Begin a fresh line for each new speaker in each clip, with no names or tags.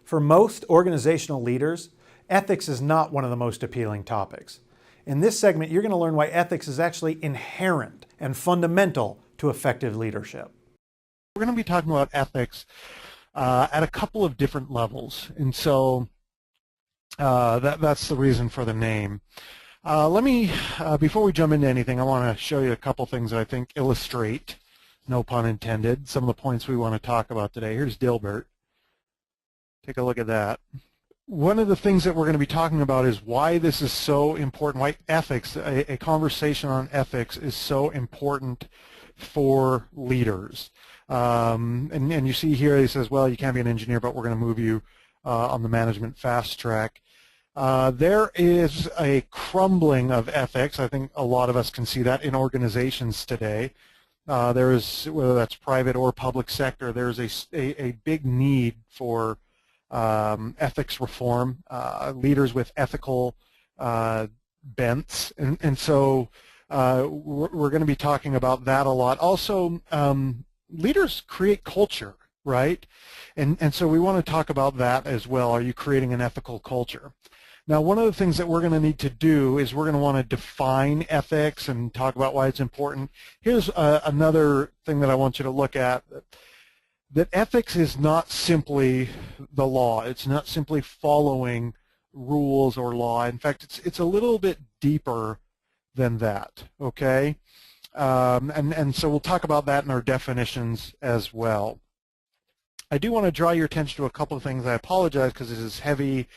For most organizational leaders, ethics is not one of the most appealing topics. In this segment, you're going to learn why ethics is actually inherent and fundamental to effective leadership.
We're going to be talking about ethics at a couple of different levels, and so that's the reason for the name. Before we jump into anything, I want to show you a couple things that I think illustrate, no pun intended, some of the points we want to talk about today. Here's Dilbert. Take a look at that. One of the things that we're going to be talking about is why this is so important, why ethics, a conversation on ethics is so important for leaders. And you see here he says, well, you can't be an engineer, but we're going to move you on the management fast track. There is a crumbling of ethics. I think a lot of us can see that in organizations today. There is, whether that's private or public sector, there's a big need for ethics reform, leaders with ethical bents, and so we're going to be talking about that a lot. Also, leaders create culture, right? And so we want to talk about that as well. Are you creating an ethical culture? Now, one of the things that we're going to need to do is we're going to want to define ethics and talk about why it's important. Here's another thing that I want you to look at, that ethics is not simply the law. It's not simply following rules or law. In fact, it's a little bit deeper than that, okay? And so we'll talk about that in our definitions as well. I do want to draw your attention to a couple of things. I apologize because this is heavy.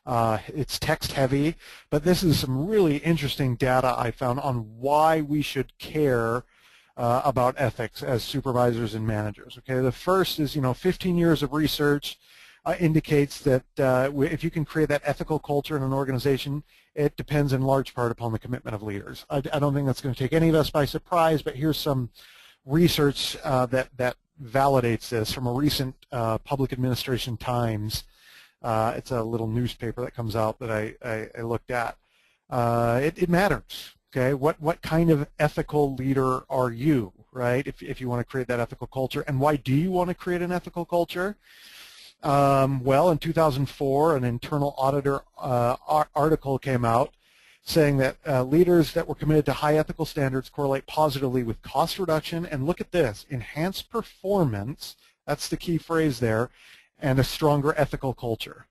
It's text heavy, but this is some really interesting data I found on why we should care about ethics as supervisors and managers. Okay, the first is, 15 years of research indicates that if you can create that ethical culture in an organization, it depends in large part upon the commitment of leaders. I don't think that's going to take any of us by surprise, but here's some research that validates this from a recent Public Administration Times. It's a little newspaper that comes out that I looked at. It matters. Okay, what kind of ethical leader are you, right? If you want to create that ethical culture, and why do you want to create an ethical culture? Well, in 2004, an internal auditor article came out saying that leaders that were committed to high ethical standards correlate positively with cost reduction, and look at this, enhanced performance, that's the key phrase there, and a stronger ethical culture.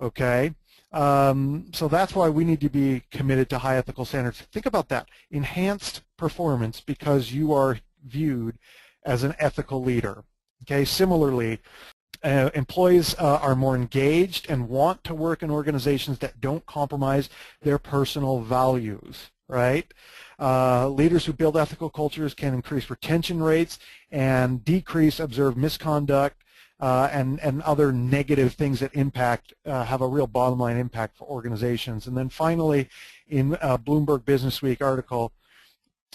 Okay? So that's why we need to be committed to high ethical standards. Think about that. Enhanced performance because you are viewed as an ethical leader. Okay. Similarly, employees are more engaged and want to work in organizations that don't compromise their personal values, right? Leaders who build ethical cultures can increase retention rates and decrease observed misconduct, and other negative things that impact, have a real bottom line impact for organizations. And then finally, in a Bloomberg Businessweek article,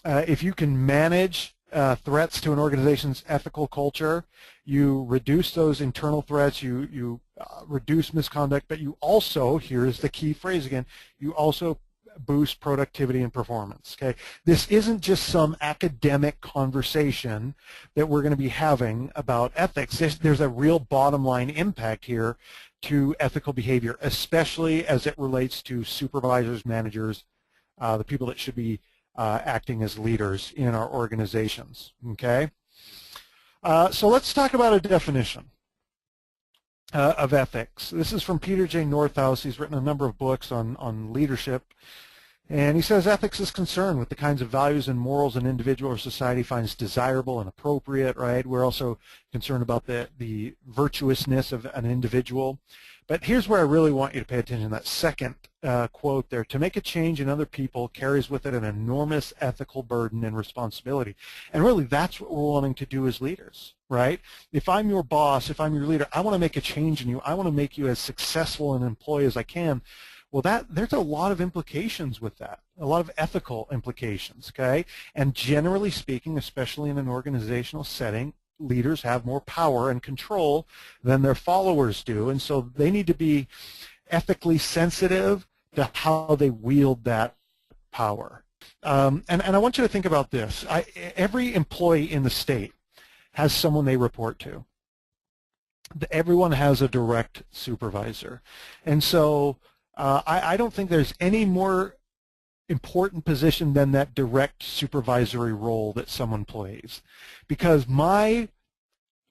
if you can manage threats to an organization's ethical culture, you reduce those internal threats, you reduce misconduct, but you also, here's the key phrase again, you also boost productivity and performance. Okay, this isn't just some academic conversation that we're going to be having about ethics. There's a real bottom line impact here to ethical behavior, especially as it relates to supervisors, managers, the people that should be acting as leaders in our organizations. Okay, so let's talk about a definition of ethics. This is from Peter J. Northouse. He's written a number of books on leadership. And he says ethics is concerned with the kinds of values and morals an individual or society finds desirable and appropriate, right? We're also concerned about the virtuousness of an individual. But here's where I really want you to pay attention, that second quote there. To make a change in other people carries with it an enormous ethical burden and responsibility. And really that's what we're wanting to do as leaders, right? If I'm your boss, if I'm your leader, I want to make a change in you. I want to make you as successful an employee as I can. Well, there's a lot of implications with that, a lot of ethical implications, okay? And generally speaking, especially in an organizational setting, leaders have more power and control than their followers do, and so they need to be ethically sensitive to how they wield that power. And I want you to think about this. Every employee in the state has someone they report to. everyone has a direct supervisor. And so I don't think there's any more important position than that direct supervisory role that someone plays. Because my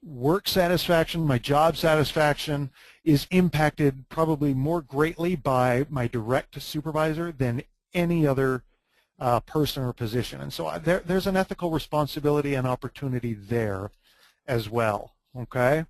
work satisfaction, my job satisfaction is impacted probably more greatly by my direct supervisor than any other person or position. And so there's an ethical responsibility and opportunity there as well, okay?